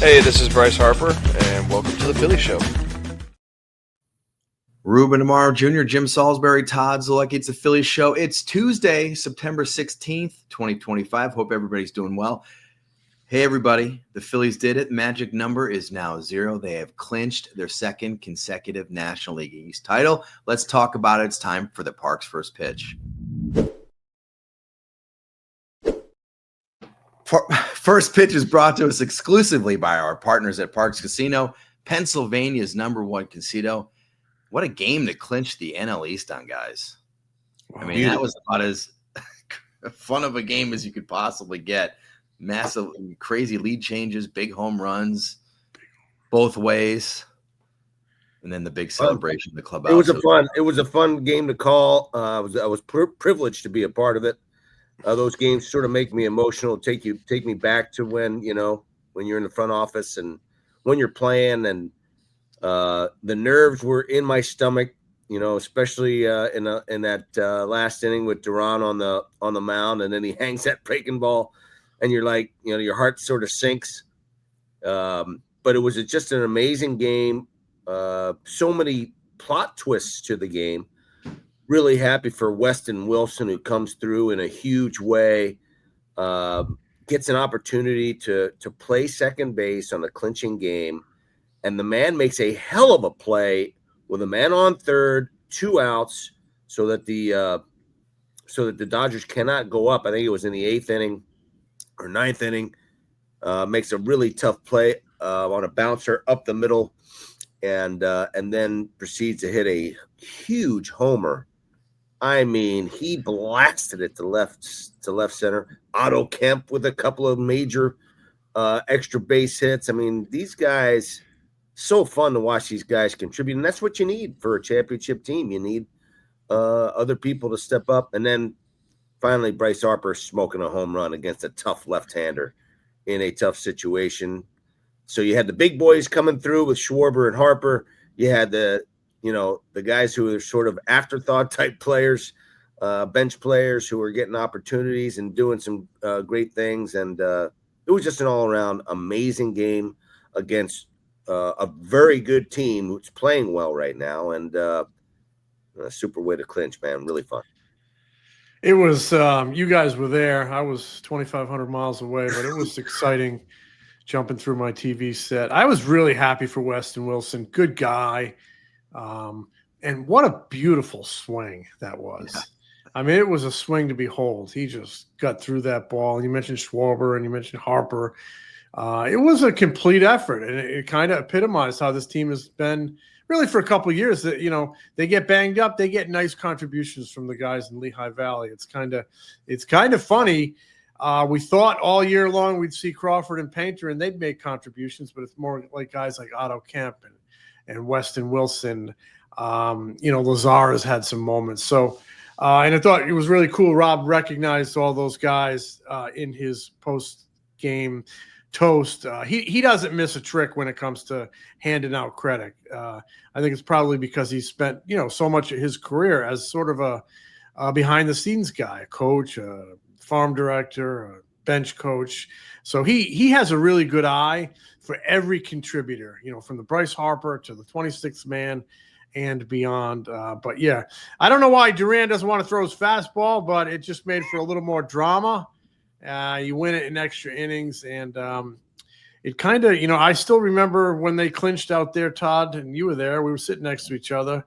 Hey, this is Bryce Harper, and welcome to the Philly Show. Ruben Amaro Jr., Jim Salisbury, Todd Zalecki. It's the Philly Show. It's Tuesday, September 16th, 2025. Hope everybody's doing well. Hey, everybody. The Phillies did it. Magic number is now 0. They have clinched their second consecutive National League East title. Let's talk about it. It's time for the Parks' first pitch. First pitch is brought to us exclusively by our partners at Parks Casino, Pennsylvania's #1 casino. What a game to clinch the NL East on, guys. I mean, that was about as fun of a game as you could possibly get. Massive, crazy lead changes, big home runs, both ways. And then the big celebration in the clubhouse. It was a fun game to call. I was privileged to be a part of it. Those games sort of make me emotional, take me back to when you're in the front office and when you're playing, and the nerves were in my stomach, especially in that last inning with Duran on the mound, and then he hangs that breaking ball, and you're like, your heart sort of sinks. But it was just an amazing game. So many plot twists to the game. Really happy for Weston Wilson, who comes through in a huge way, gets an opportunity to play second base on the clinching game, and the man makes a hell of a play with a man on third, 2 outs, so that the Dodgers cannot go up. I think it was in the 8th inning or 9th inning. Makes a really tough play on a bouncer up the middle, and then proceeds to hit a huge homer. I mean, he blasted it to left center. Otto Kemp with a couple of major extra base hits. I mean, these guys, so fun to watch these guys contribute, and that's what you need for a championship team. You need other people to step up, and then finally Bryce Harper smoking a home run against a tough left-hander in a tough situation. So you had the big boys coming through with Schwarber and Harper. You had the guys who are sort of afterthought type players, bench players who are getting opportunities and doing some great things. And it was just an all-around amazing game against a very good team who's playing well right now, and a super way to clinch, man. Really fun. It was you guys were there. I was 2,500 miles away, but it was exciting jumping through my TV set. I was really happy for Weston Wilson. Good guy. And what a beautiful swing that was. Yeah. I mean, it was a swing to behold. He just got through that ball. And you mentioned Schwarber and you mentioned Harper. It was a complete effort, and it kind of epitomized how this team has been really for a couple of years. That they get banged up, they get nice contributions from the guys in Lehigh Valley. It's kind of funny. We thought all year long we'd see Crawford and Painter, and they'd make contributions, but it's more like guys like Otto Kemp and Weston Wilson. Lazar has had some moments. So, and I thought it was really cool. Rob recognized all those guys in his post-game toast. He doesn't miss a trick when it comes to handing out credit. I think it's probably because he spent, so much of his career as sort of a behind-the-scenes guy, a coach, a farm director, a bench coach. So he has a really good eye for every contributor, from the Bryce Harper to the 26th man and beyond. But yeah, I don't know why Duran doesn't want to throw his fastball, but it just made for a little more drama. You win it in extra innings, and it kind of, I still remember when they clinched out there, Todd, and you were there. We were sitting next to each other.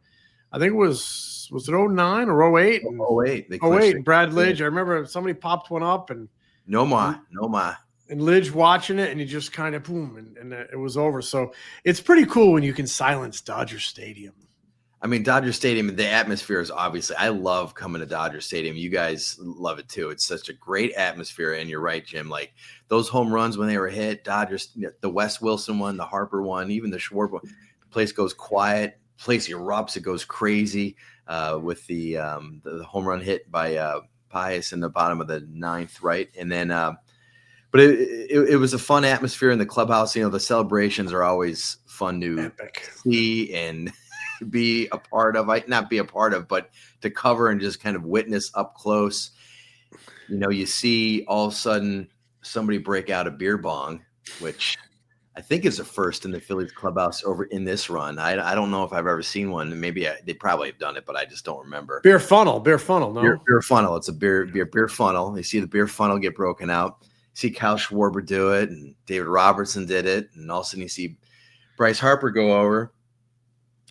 I think it was it 09 or 08? 08. 08, and Brad Lidge. I remember somebody popped one up, and no more. And Lidge watching it, and he just kind of boom, and it was over. So it's pretty cool when you can silence Dodger Stadium. I mean, Dodger Stadium, the atmosphere is obviously – I love coming to Dodger Stadium. You guys love it too. It's such a great atmosphere, and you're right, Jim. Like those home runs when they were hit, Dodgers, the Wes Wilson one, the Harper one, even the Schwarber one, the place goes quiet, place erupts, it goes crazy with the home run hit by Pius in the bottom of the 9th, right? And then but it was a fun atmosphere in the clubhouse. The celebrations are always fun to see and be a part of. Not be a part of, but to cover and just kind of witness up close. You see all of a sudden somebody break out a beer bong, which I think is a first in the Phillies clubhouse over in this run. I don't know if I've ever seen one. Maybe they probably have done it, but I just don't remember. Beer funnel, no? Beer funnel. It's a beer funnel. You see the beer funnel get broken out. You see Kyle Schwarber do it, and David Robertson did it, and all of a sudden you see Bryce Harper go over,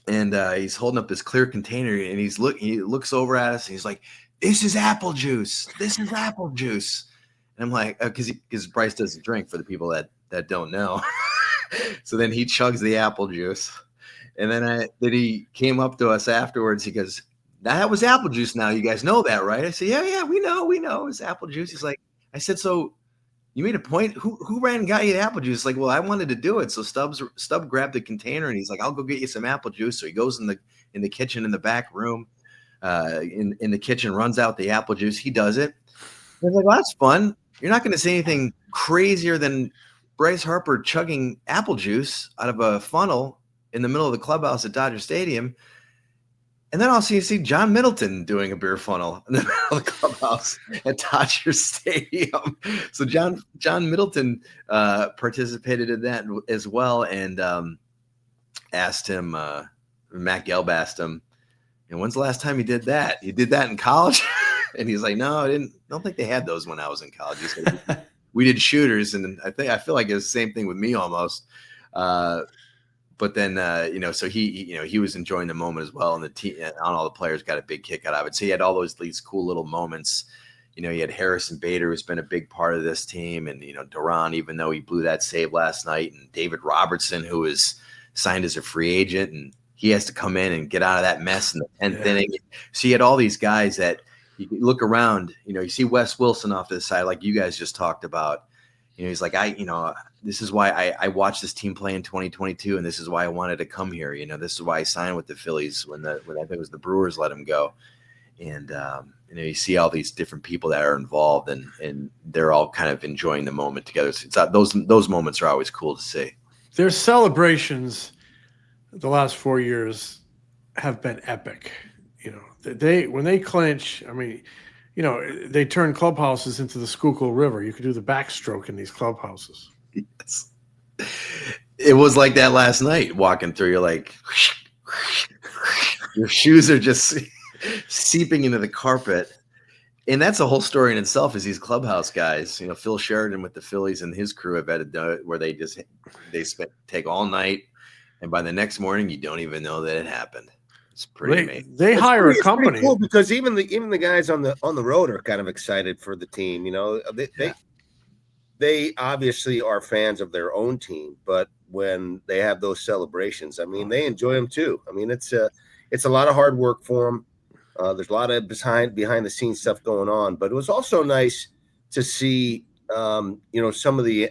and he's holding up this clear container, and he looks over at us, and he's like, "This is apple juice. This is apple juice." And I'm like, because Bryce doesn't drink, for the people that don't know. So then he chugs the apple juice, and then he came up to us afterwards. He goes, "That was apple juice. Now you guys know that, right?" I said, "Yeah, we know it's apple juice." He's like, I said, "So you made a point. Who ran and got you the apple juice?" Like, well, I wanted to do it. So Stubb grabbed the container, and he's like, "I'll go get you some apple juice." So he goes in the kitchen in the back room, in the kitchen, runs out the apple juice. He does it. I was like, "Well, that's fun. You're not going to say anything crazier than Bryce Harper chugging apple juice out of a funnel in the middle of the clubhouse at Dodger Stadium." And then I'll see John Middleton doing a beer funnel in the middle of the clubhouse at Dodger Stadium. So John Middleton participated in that as well, and asked him, Matt Gelb asked him, "And when's the last time you did that? You did that in college?" And he's like, "No, I don't think they had those when I was in college." He said, "We did shooters," and I feel like it's the same thing with me almost. But then so he was enjoying the moment as well, and the team and all the players got a big kick out of it. So he had all these cool little moments. He had Harrison Bader, who's been a big part of this team, and Duran, even though he blew that save last night, and David Robertson, who was signed as a free agent, and he has to come in and get out of that mess in the 10th inning. So you had all these guys that you look around, you see Wes Wilson off to the side, like you guys just talked about. He's like, this is why I watched this team play in 2022, and this is why I wanted to come here. This is why I signed with the Phillies when I think it was the Brewers let him go. And you see all these different people that are involved, and they're all kind of enjoying the moment together. So it's those moments are always cool to see. Their celebrations the last 4 years have been epic. When they clinch, I mean, they turn clubhouses into the Schuylkill River. You could do the backstroke in these clubhouses. Yes. It was like that last night walking through. You're like, your shoes are just seeping into the carpet. And that's a whole story in itself, is these clubhouse guys. Phil Sheridan with the Phillies and his crew have had to do it, where they take all night, and by the next morning you don't even know that it happened. It's pretty amazing. They hire a company, cool, because even the guys on the road are kind of excited for the team. They obviously are fans of their own team, but when they have those celebrations, I mean, they enjoy them too. I mean, it's a lot of hard work for them. There's a lot of behind the scenes stuff going on, but it was also nice to see some of the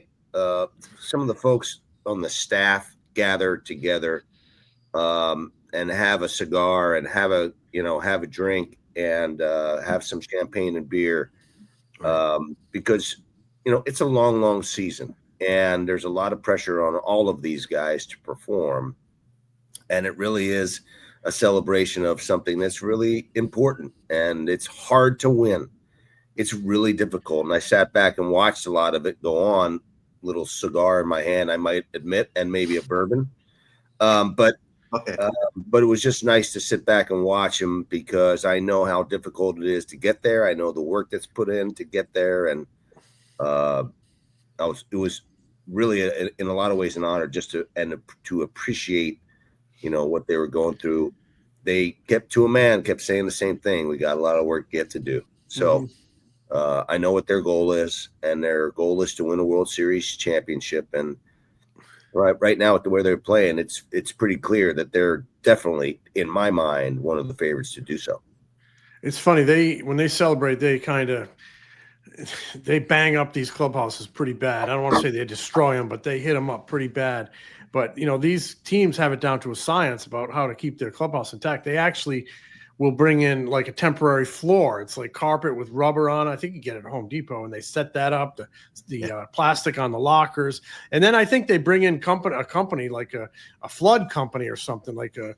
folks on the staff gather together and have a cigar and have a drink and have some champagne and beer, because it's a long season, and there's a lot of pressure on all of these guys to perform, and it really is a celebration of something that's really important, and it's hard to win. It's really difficult, and I sat back and watched a lot of it go on. Little cigar in my hand, I might admit, and maybe a bourbon, but it was just nice to sit back and watch them, because I know how difficult it is to get there. I know the work that's put in to get there, and it was really in a lot of ways an honor just to appreciate what they were going through. They kept saying the same thing. We got a lot of work yet to do. So I know what their goal is, and their goal is to win a World Series championship. And right now, at where they're playing, it's pretty clear that they're definitely, in my mind, one of the favorites to do so. It's funny, when they celebrate, they bang up these clubhouses pretty bad. I don't want to say they destroy them, but they hit them up pretty bad. But these teams have it down to a science about how to keep their clubhouse intact. They actually will bring in like a temporary floor. It's like carpet with rubber on it. I think you get it at Home Depot, and they set that up, the plastic on the lockers. And then I think they bring in a company like a flood company or something, like a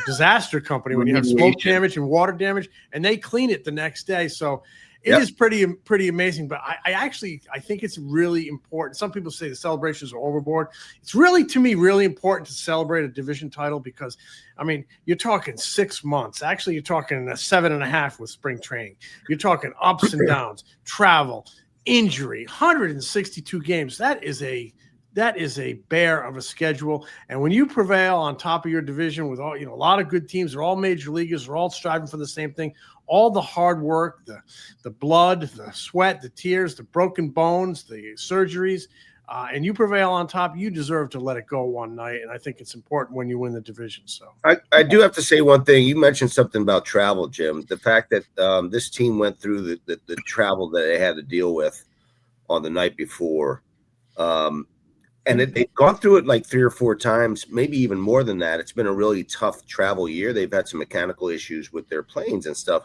disaster company when you have smoke damage and water damage, and they clean it the next day. So It is pretty amazing, but I think it's really important. Some people say the celebrations are overboard. It's really, to me, really important to celebrate a division title because, I mean, you're talking 6 months. Actually, you're talking 7.5 with spring training. You're talking ups and downs, travel, injury, 162 games. That is a bear of a schedule. And when you prevail on top of your division with all, a lot of good teams, they're all major leaguers, they're all striving for the same thing. All the hard work, the blood, the sweat, the tears, the broken bones, the surgeries, and you prevail on top, you deserve to let it go one night. And I think it's important when you win the division. So I do have to say one thing. You mentioned something about travel, Jim. The fact that this team went through the travel that they had to deal with on the night before. And they've gone through it like 3 or 4 times, maybe even more than that. It's been a really tough travel year. They've had some mechanical issues with their planes and stuff.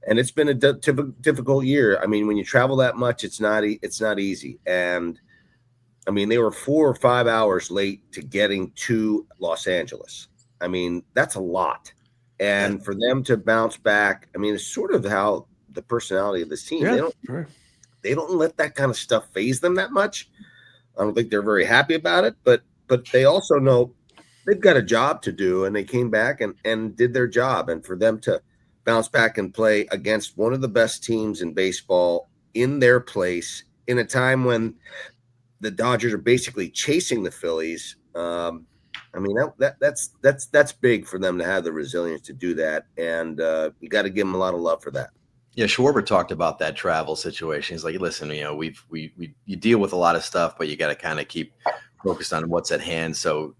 And it's been a difficult year. I mean, when you travel that much, it's not easy. And I mean, they were 4 or 5 hours late to getting to Los Angeles. I mean, that's a lot. And for them to bounce back, I mean, it's sort of how the personality of this team. Yeah, they don't let that kind of stuff faze them that much. I don't think they're very happy about it, but they also know they've got a job to do, and they came back and did their job. And for them to bounce back and play against one of the best teams in baseball in their place in a time when the Dodgers are basically chasing the Phillies. I mean, that's big for them to have the resilience to do that. And you got to give them a lot of love for that. Yeah, Schwarber talked about that travel situation. He's like, listen, you deal with a lot of stuff, but you got to kind of keep focused on what's at hand. So,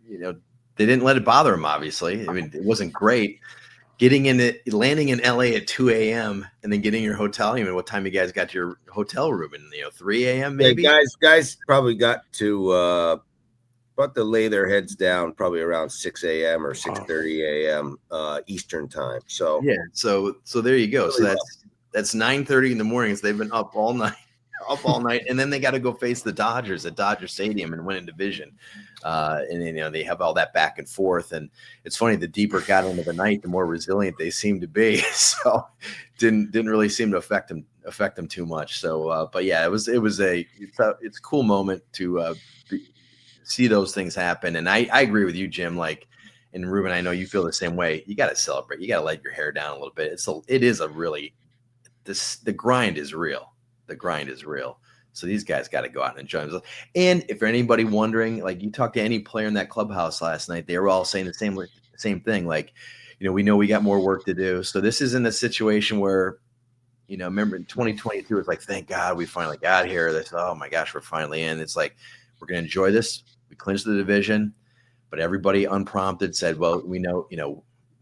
they didn't let it bother him, obviously. I mean, it wasn't great. Landing in LA at 2 a.m. and then getting your hotel. I mean, what time you guys got to your hotel room? And 3 a.m. maybe. Yeah, guys probably got to about to lay their heads down probably around 6 a.m. or 6:30 a.m. Eastern time. So yeah, so there you go. Really so that's 9:30 in the morning. So they've been up all night. And then they got to go face the Dodgers at Dodger Stadium and win a division. And they have all that back and forth. And it's funny, the deeper it got into the night, the more resilient they seemed to be. So didn't really seem to affect them too much. So, but yeah, it's a cool moment to see those things happen. And I agree with you, Jim. Like, and Ruben, I know you feel the same way. You got to celebrate. You got to let your hair down a little bit. The grind is real. The grind is real. So these guys got to go out and enjoy themselves. And if anybody wondering, like, you talk to any player in that clubhouse last night, they were all saying the same thing. Like, we know we got more work to do. So this isn't a situation where, remember in 2022, it's like, thank God we finally got here. Oh my gosh, we're finally in. It's like, we're going to enjoy this. We clinched the division, but everybody unprompted said, well, we know,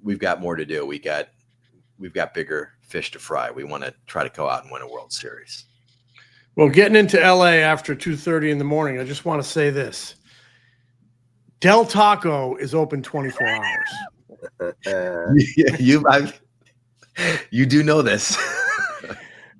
we've got more to do. We've got bigger fish to fry. We want to try to go out and win a World Series. Well, getting into LA after 2:30 in the morning, I just want to say this. Del Taco is open 24 hours. You do know this.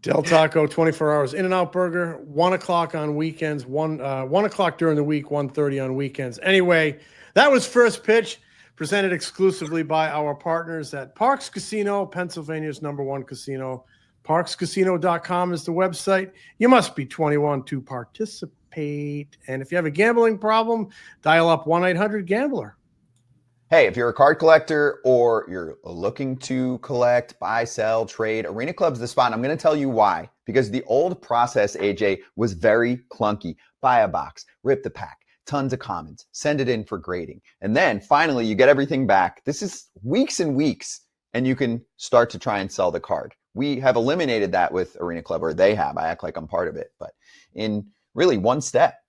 Del Taco, 24 hours. In-N-Out Burger, 1 o'clock on weekends, 1 o'clock during the week, 1:30 on weekends. Anyway, that was First Pitch, presented exclusively by our partners at Parks Casino, Pennsylvania's #1 casino. ParksCasino.com is the website. You must be 21 to participate. And if you have a gambling problem, dial up 1-800-GAMBLER. Hey, if you're a card collector or you're looking to collect, buy, sell, trade, Arena Club's the spot. And I'm going to tell you why. Because the old process, AJ, was very clunky. Buy a box, rip the pack, tons of commons, send it in for grading. And then finally, you get everything back. This is weeks and weeks, and you can start to try and sell the card. We have eliminated that with Arena Club, or they have. I act like I'm part of it, but in really one step.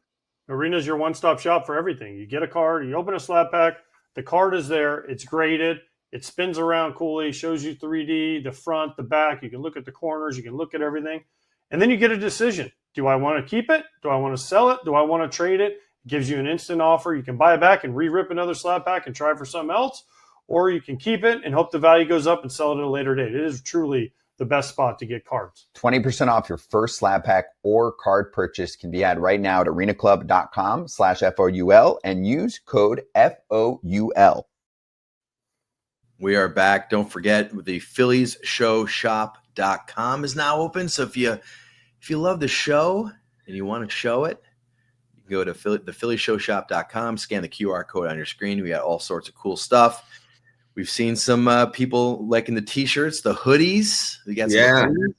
Arena's your one-stop shop for everything. You get a card, you open a slab pack, the card is there, it's graded, it spins around coolly, shows you 3D, the front, the back, you can look at the corners, you can look at everything, and then you get a decision. Do I want to keep it? Do I want to sell it? Do I want to trade it? It gives you an instant offer. You can buy it back and re-rip another slab pack and try for something else, or you can keep it and hope the value goes up and sell it at a later date. It is truly the best spot to get cards. 20% off your first slab pack or card purchase can be had right now at arenaclub.com/FOUL and use code FOUL. We are back. Don't forget the Phillies Show Shop phillyshowshop.com is now open. So if you love the show and you want to show it, you can go to the phillyshowshop.com, scan the QR code on your screen. We got all sorts of cool stuff. We've seen some people liking the T-shirts, the hoodies. We got some hoodies.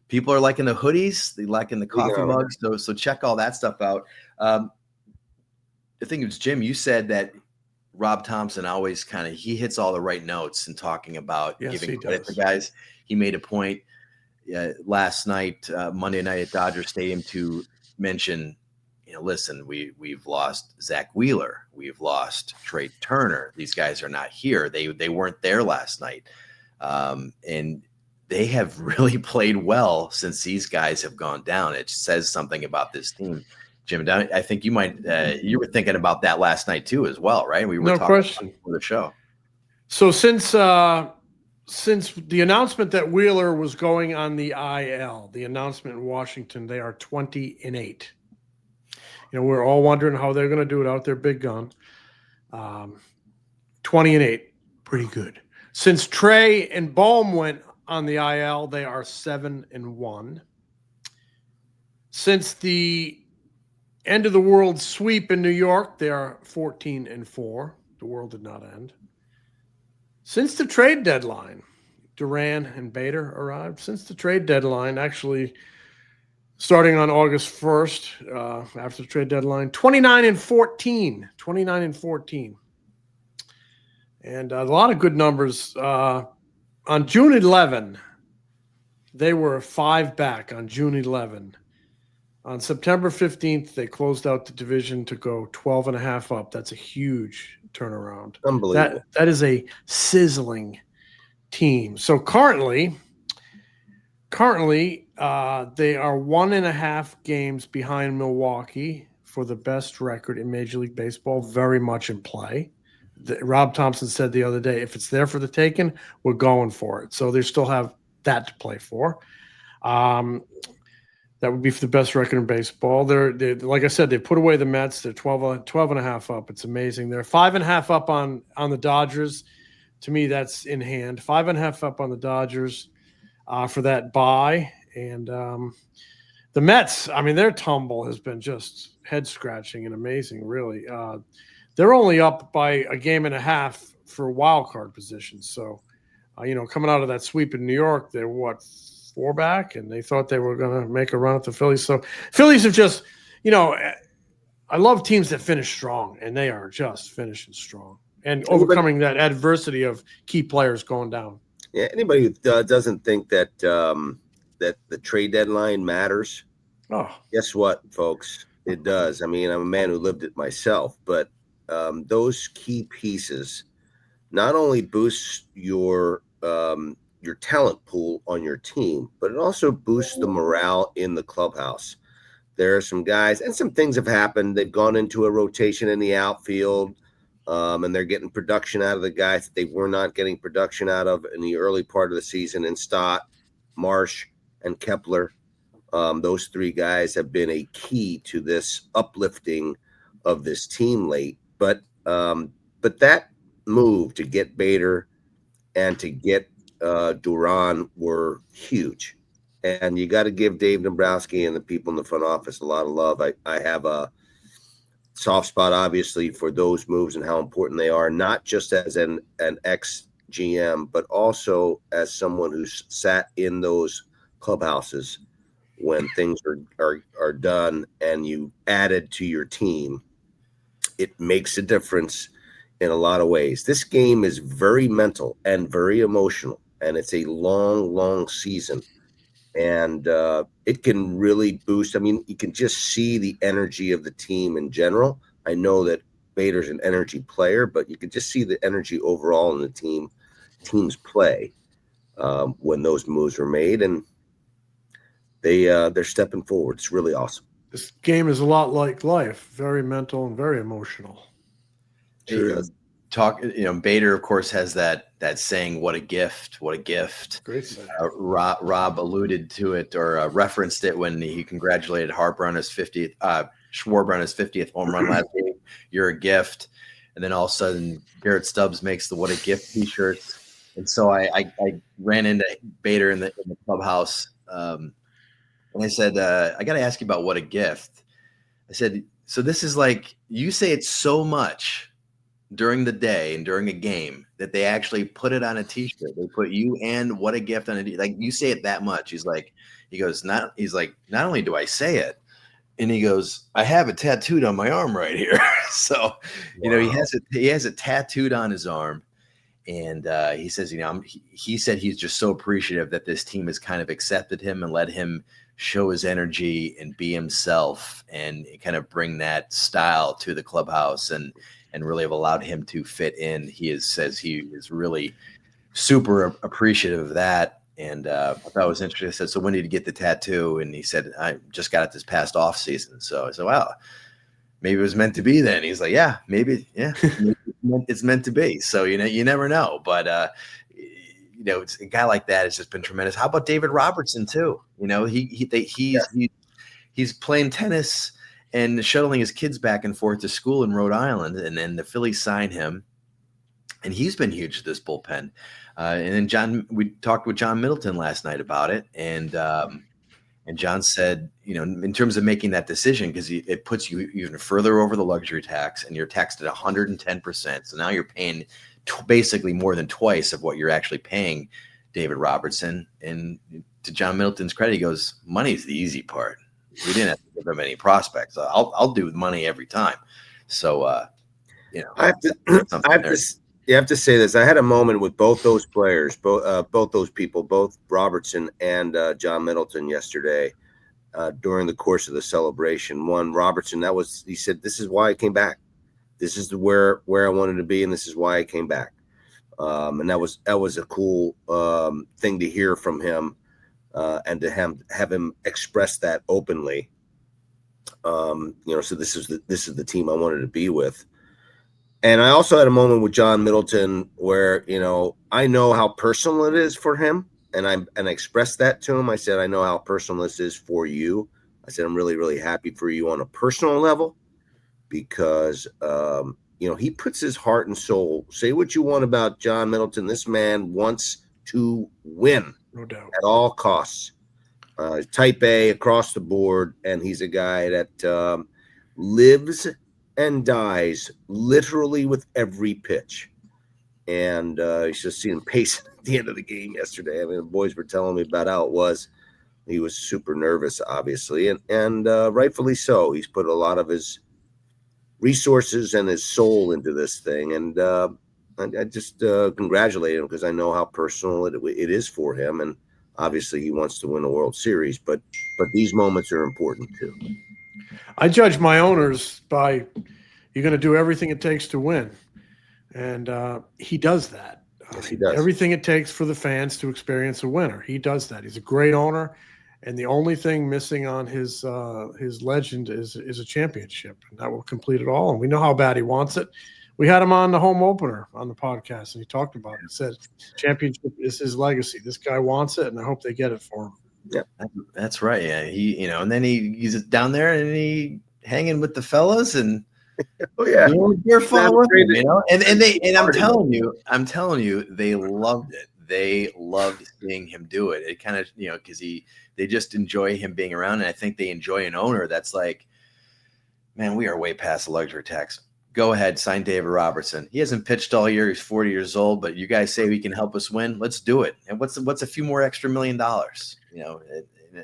People are liking the hoodies. They liking the coffee mugs. So check all that stuff out. I think it was Jim. You said that Rob Thompson always he hits all the right notes in talking about giving credit to guys. He made a point last night, Monday night at Dodger Stadium, to mention, listen, we've lost Zach Wheeler. We've lost Trey Turner. These guys are not here. They weren't there last night. And they have really played well since these guys have gone down. It says something about this team. Jim, I think you might you were thinking about that last night too as well, right? We were talking question for the show. So since the announcement that Wheeler was going on the IL, the announcement in Washington, they are 20-8. We're all wondering how they're going to do it out there, big gun. 20-8, pretty good. Since Trey and Bohm went on the IL, they are 7-1. Since the end of the world sweep in New York, they are 14-4. The world did not end. Since the trade deadline, Duran and Bader arrived. Since the trade deadline, actually starting on August 1st, after the trade deadline, 29-14. 29-14. And a lot of good numbers. On June 11, they were 5 back on June 11. On September 15th, they closed out the division to go 12.5 up. That's a huge turnaround. Unbelievable. That is a sizzling team. So currently, they are 1.5 games behind Milwaukee for the best record in Major League Baseball, very much in play. Rob Thompson said the other day, if it's there for the taking, we're going for it. So they still have that to play for. That would be for the best record in baseball. They're like I said, they put away the Mets. They're 12.5 up. It's amazing. They're 5.5 up on the Dodgers. To me, that's in hand. 5.5 up on the Dodgers for that bye. And the Mets, their tumble has been just head-scratching and amazing, really. They're only up by 1.5 games for wild card positions. So, coming out of that sweep in New York, they're 4 back, and they thought they were going to make a run at the Phillies. So Phillies have just, I love teams that finish strong, and they are just finishing strong and overcoming that adversity of key players going down. Yeah, anybody who doesn't think that that the trade deadline matters, guess what, folks? It does. I'm a man who lived it myself, but those key pieces not only boost your talent pool on your team, but it also boosts the morale in the clubhouse. There are some guys, and some things have happened. They've gone into a rotation in the outfield, and they're getting production out of the guys that they were not getting production out of in the early part of the season. In Stott, Marsh, and Kepler, those 3 guys have been a key to this uplifting of this team late. But that move to get Bader and to get Duran were huge, and you got to give Dave Dombrowski and the people in the front office a lot of love. I have a soft spot, obviously, for those moves and how important they are, not just as an ex-GM, but also as someone who's sat in those clubhouses when things are done and you added to your team. It makes a difference in a lot of ways. This game is very mental and very emotional, and it's a long, long season. And it can really boost. You can just see the energy of the team in general. I know that Bader's an energy player, but you can just see the energy overall in the team's play when those moves were made, and they're stepping forward. It's really awesome. This game is a lot like life, very mental and very emotional. Sure. Bader, of course, has that saying, "What a gift! What a gift!" Great saying. Rob alluded to it or referenced it when he congratulated Harper on his 50th, Schwarber on his 50th home run last game. You're a gift, and then all of a sudden, Garrett Stubbs makes the "What a Gift" T-shirts, And so I ran into Bader in the clubhouse, and I said, I got to ask you about what a gift. I said, so this is like, you say it's so much during the day and during a game that they actually put it on a t-shirt. They put you and what a gift on it. Like, you say it that much. He's like, not only do I say it, and he goes, I have it tattooed on my arm right here. So, you know, he has it tattooed on his arm. And he says, you know, he said he's just so appreciative that this team has kind of accepted him and let him show his energy and be himself and kind of bring that style to the clubhouse and really have allowed him to fit in. Says he is really super appreciative of that. And I thought it was interesting. I said, so when did you get the tattoo? And he said, I just got it this past off season. So I said, wow, maybe it was meant to be then. He's like, yeah, maybe it's meant to be. So, you know, you never know. But, you know, it's a guy like that has just been tremendous. How about David Robertson too? You know, he's playing tennis and shuttling his kids back and forth to school in Rhode Island. And then the Phillies sign him. And he's been huge to this bullpen. And then we talked with John Middleton last night about it. And John said, you know, in terms of making that decision, because it puts you even further over the luxury tax and you're taxed at 110%. So now you're paying basically more than twice of what you're actually paying David Robertson. And to John Middleton's credit, he goes, money's the easy part. We didn't have to give him any prospects. I'll do money every time. So, you know, you have to say this. I had a moment with both those players, both those people, both Robertson and John Middleton yesterday during the course of the celebration. One, Robertson, he said, this is why I came back. This is where I wanted to be, and this is why I came back. And that was a cool thing to hear from him and to have him express that openly. You know, so this is the team I wanted to be with. And I also had a moment with John Middleton where, you know, I know how personal it is for him. And I expressed that to him. I said, I know how personal this is for you. I said, I'm really, really happy for you on a personal level because, you know, he puts his heart and soul. Say what you want about John Middleton. This man wants to win, no doubt, at all costs. Type A across the board. And he's a guy that lives and dies literally with every pitch. And you should see him pacing at the end of the game yesterday. I mean, the boys were telling me about how it was. He was super nervous, obviously, and rightfully so. He's put a lot of his resources and his soul into this thing. And I just congratulate him because I know how personal it is for him. And obviously he wants to win a World Series, but these moments are important too. I judge my owners by you're going to do everything it takes to win. And he does that. Yes, he does. Everything it takes for the fans to experience a winner. He does that. He's a great owner. And the only thing missing on his legend is a championship. And that will complete it all. And we know how bad he wants it. We had him on the home opener on the podcast, and he talked about it. He said championship is his legacy. This guy wants it, and I hope they get it for him. Yeah, that's right. Yeah, and then he's down there and he hanging with the fellas and you're fun with him, you know. And I'm telling you, they loved it. They loved seeing him do it. It kind of, you know, because they just enjoy him being around, and I think they enjoy an owner that's like, man, we are way past the luxury tax. Go ahead, sign David Robertson. He hasn't pitched all year. He's 40 years old, but you guys say he can help us win. Let's do it. And what's a few more extra $1 million? You know,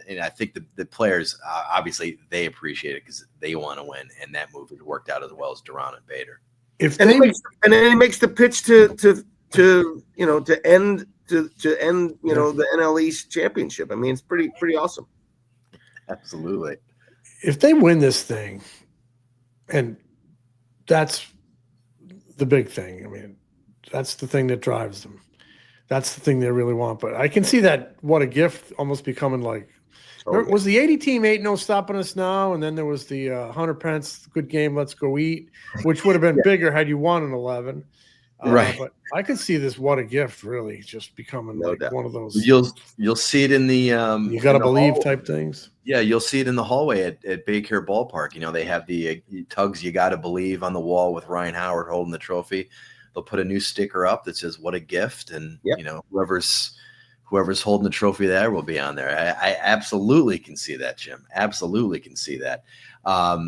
and I think the players obviously they appreciate it because they want to win, and that move has worked out as well as Duran and Bader. And then he makes the pitch to end the NL East championship. I mean, it's pretty awesome. Absolutely. If they win this thing, and that's the big thing. I mean, that's the thing that drives them. That's the thing they really want. But I can see that what a gift almost becoming like was the 80 team 8 stopping us now, and then there was the Hunter Pence good game, let's go eat, which would have been bigger had you won an 11. Right. But I could see this what a gift really just becoming one of those. You'll see it in the you got to believe type things. Yeah, you'll see it in the hallway at Baycare Ballpark. You know, they have the tugs you got to believe on the wall with Ryan Howard holding the trophy. they'll put a new sticker up that says "What a gift," and Yep. whoever's holding the trophy there will be on there. I absolutely can see that, Jim. Absolutely can see that. A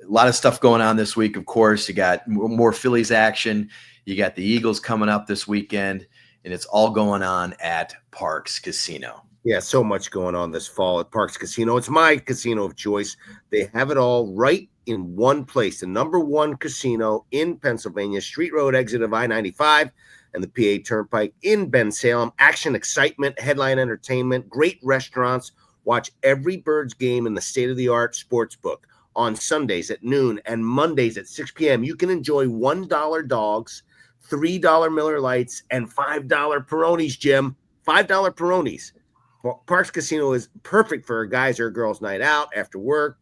lot of stuff going on this week. Of course, you got more Phillies action. You got the Eagles coming up this weekend, and it's all going on at Parks Casino. Yeah, so much going on this fall at Parks Casino. It's my casino of choice. They have it all right in one place. The number one casino in Pennsylvania, Street Road exit of I-95 and the PA Turnpike in Bensalem. Action, excitement, headline entertainment, great restaurants. Watch every Birds game in the state-of-the-art sports book on Sundays at noon and Mondays at 6 p.m. You can enjoy $1 dogs, $3 Miller Lights, and $5 Peronis, Jim. $5 Peronis. Parks Casino is perfect for a guys or girls night out after work,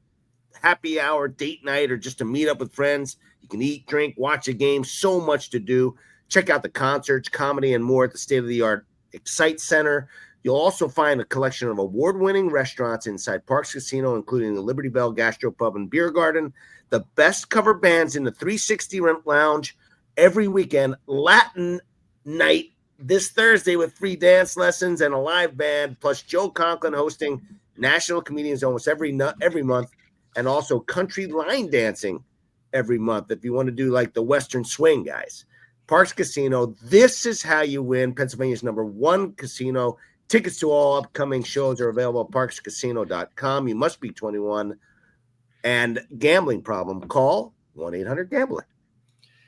happy hour, date night, or just to meet up with friends. You can eat, drink, watch a game. So much to do. Check out the concerts, comedy, and more at the state-of-the-art Excite Center. You'll also find a collection of award-winning restaurants inside Parks Casino, including the Liberty Bell Gastropub and Beer Garden, the best cover bands in the 360 Lounge every weekend, Latin night this Thursday with free dance lessons and a live band, plus Joe Conklin hosting national comedians almost every month, and also country line dancing every month if you want to do like the Western swing, guys. Parks Casino, this is how you win. Pennsylvania's number one casino. Tickets to all upcoming shows are available at parkscasino.com. You must be 21 and gambling problem. Call 1-800-GAMBLER.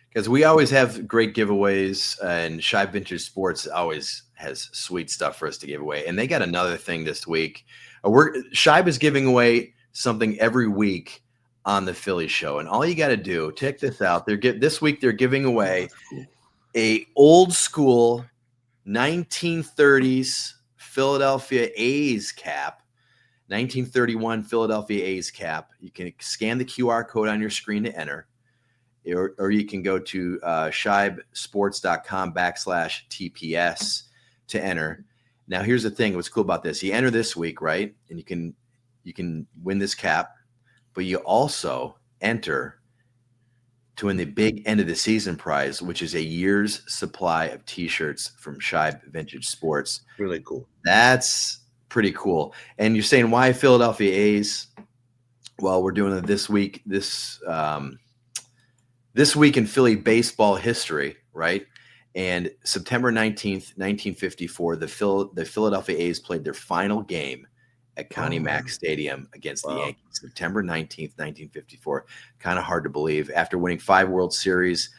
Because we always have great giveaways, and Shibe Vintage Sports always has sweet stuff for us to give away. And they got another thing this week. Shibe is giving away something every week on the Philly show. And all you got to do, check this out. This week they're giving away a old school 1930s Philadelphia A's cap, 1931 Philadelphia A's cap. You can scan the QR code on your screen to enter. Or you can go to shibesports.com/TPS to enter. Now, here's the thing. What's cool about this? You enter this week, right? And you can win this cap, but you also enter to win the big end of the season prize, which is a year's supply of T-shirts from Shibe Vintage Sports. Really cool. That's pretty cool. And you're saying, why Philadelphia A's? Well, we're doing it this week. This week in Philly baseball history, right? And September 19th, 1954, the Philadelphia A's played their final game at Connie Mack Stadium against the Yankees. September 19th, 1954. Kind of hard to believe. After winning 5 World Series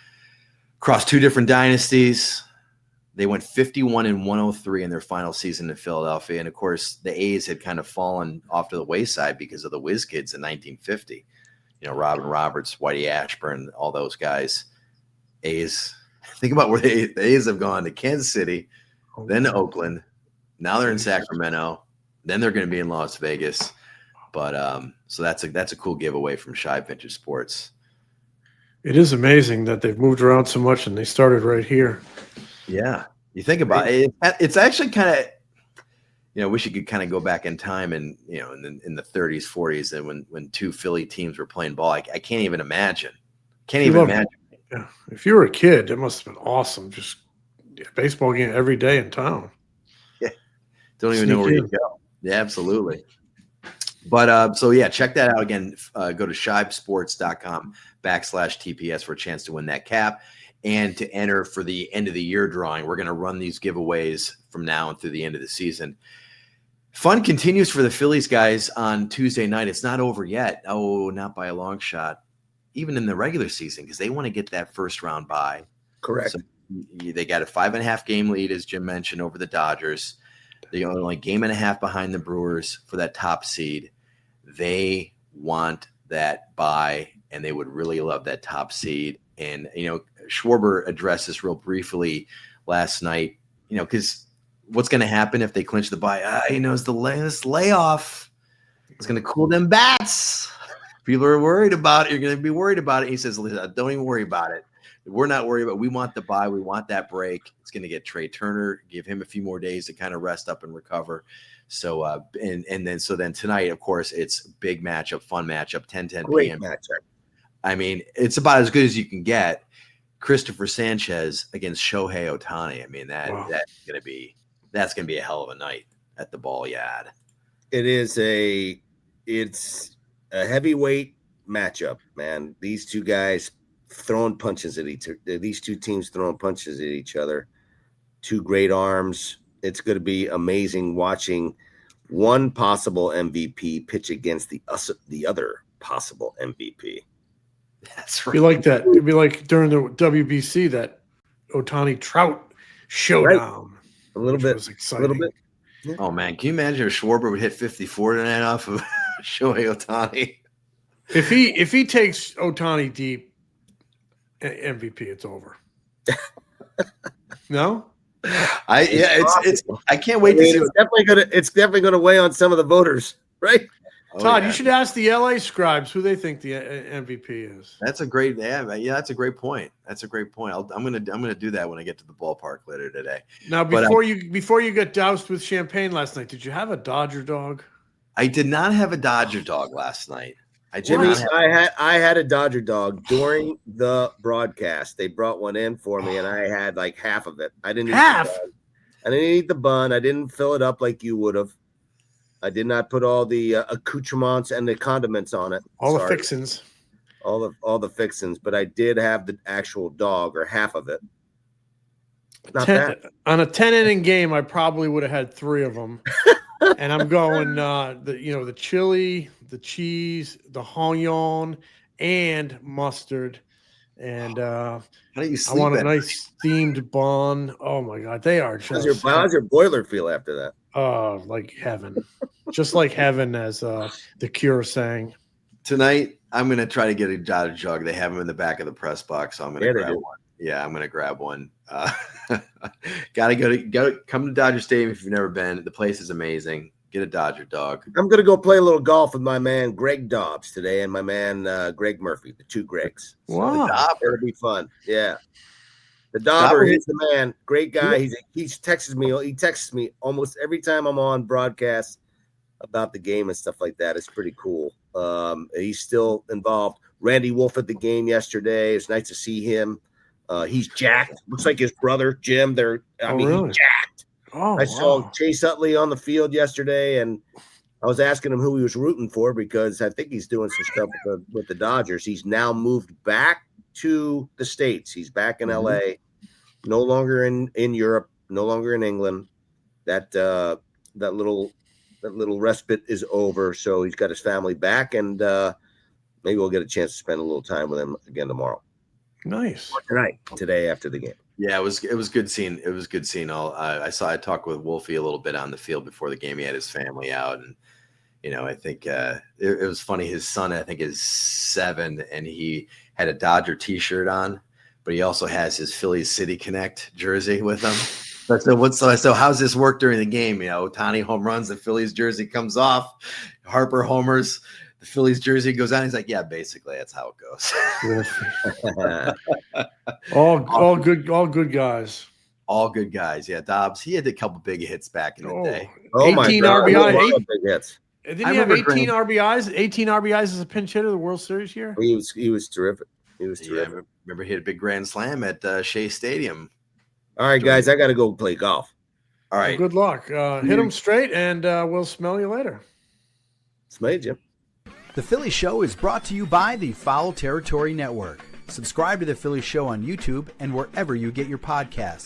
across 2 different dynasties, they went 51-103 in their final season in Philadelphia. And, of course, the A's had kind of fallen off to the wayside because of the Whiz Kids in 1950. Robin Roberts, Whitey Ashburn, all those guys. A's. Think about where the A's have gone to Kansas City, then to Oakland. Now they're in Sacramento. Then they're going to be in Las Vegas. But so that's a cool giveaway from Shibe Vintage Sports. It is amazing that they've moved around so much and they started right here. Yeah. You think about it. It's actually kind of, wish you could kind of go back in time and, in the 30s, 40s, and when 2 Philly teams were playing ball. I can't even imagine. Yeah. If you were a kid, it must have been awesome. Just baseball game every day in town. Yeah. Don't even know where you go. Yeah, absolutely. But check that out again. Go to shibesports.com/TPS for a chance to win that cap and to enter for the end of the year drawing. We're going to run these giveaways from now and through the end of the season. Fun continues for the Phillies guys on Tuesday night. It's not over yet. Oh, not by a long shot. Even in the regular season, because they want to get that first round bye. Correct. So they got a 5.5 game lead, as Jim mentioned, over the Dodgers. They're only a game and a half behind the Brewers for that top seed. They want that bye, and they would really love that top seed. And, Schwarber addressed this real briefly last night, because what's going to happen if they clinch the bye? It's this layoff. It's going to cool them bats. People are worried about it. You're going to be worried about it. He says, don't even worry about it. We're not worried about it. We want the bye. We want that break. It's going to get Trey Turner, give him a few more days to kind of rest up and recover. So, then tonight, of course, it's big matchup, fun matchup, 10-10 Great p.m. matchup. I mean, it's about as good as you can get. Christopher Sanchez against Shohei Ohtani. I mean, that's gonna be a hell of a night at the Ball Yard. It's a heavyweight matchup, man. These two guys throwing punches at these two teams throwing punches at each other. Two great arms. It's going to be amazing watching one possible MVP pitch against the other possible MVP. That's right. It'd be like that. It'd be like during the WBC, that Ohtani Trout showdown. Right. A little bit. Was exciting. Yeah. Oh man, can you imagine if Schwarber would hit 54 tonight off of Shohei Ohtani? If he takes Ohtani deep, MVP, it's over. No? I can't wait to see. It's definitely gonna weigh on some of the voters, right? Todd, you should ask the LA scribes who they think the MVP is. That's a great that's a great point. That's a great point. I'm gonna do that when I get to the ballpark later today. Now, before you got doused with champagne last night, did you have a Dodger dog? I did not have a Dodger dog last night. I had a Dodger dog during the broadcast. They brought one in for me, and I had like half of it. I didn't eat the bun. I didn't fill it up like you would have. I did not put all the accoutrements and the condiments on it. The fixins. All the fixins, but I did have the actual dog, or half of it. Not bad. On a 10-inning game, I probably would have had 3 of them. And I'm going the chili, the cheese, the onion, and mustard. And how do you sleep? I want a nice steamed bun. Oh my God, they are just. How's your boiler feel after that? Oh, like heaven, just like heaven, as the Cure sang. Tonight, I'm gonna try to get a Dodger jug. They have them in the back of the press box, so I'm gonna grab one. Yeah, I'm gonna grab one. Gotta come to Dodger Stadium if you've never been. The place is amazing. Get a Dodger dog. I'm gonna go play a little golf with my man Greg Dobbs today and my man Greg Murphy, the two Gregs. Wow, it'll be fun. Yeah, the Dobber, he's the man. Great guy. He texts me almost every time I'm on broadcast about the game and stuff like that. It's pretty cool. He's still involved. Randy Wolf at the game yesterday. It's nice to see him. He's jacked. Looks like his brother Jim. Really? He's jacked. I saw Chase Utley on the field yesterday, and I was asking him who he was rooting for because I think he's doing some stuff with the Dodgers. He's now moved back to the States. He's back in LA, no longer in Europe, no longer in England. That little respite is over, so he's got his family back, and maybe we'll get a chance to spend a little time with him again tomorrow. Nice. Today after the game. Yeah, it was good seeing. It was good seeing all. I talked with Wolfie a little bit on the field before the game. He had his family out, and I think it was funny. His son, I think, is 7, and he had a Dodger T-shirt on, but he also has his Phillies City Connect jersey with him. So how's this work during the game? Ohtani home runs, the Phillies jersey comes off, Harper homers, the Phillies jersey goes on. He's like, yeah, basically that's how it goes. all good guys. All good guys. Yeah, Dobbs. He had a couple big hits back in the day. 18 RBI. Big hits. Didn't he have 18 RBIs? 18 RBIs as a pinch hitter of the World Series year. He was terrific. He was terrific. Yeah, remember he had a big grand slam at Shea Stadium. All right, guys, I got to go play golf. All right. Well, good luck. Hit them straight, and we'll smell you later. Smell you, Jim. The Philly Show is brought to you by the Foul Territory Network. Subscribe to The Philly Show on YouTube and wherever you get your podcasts.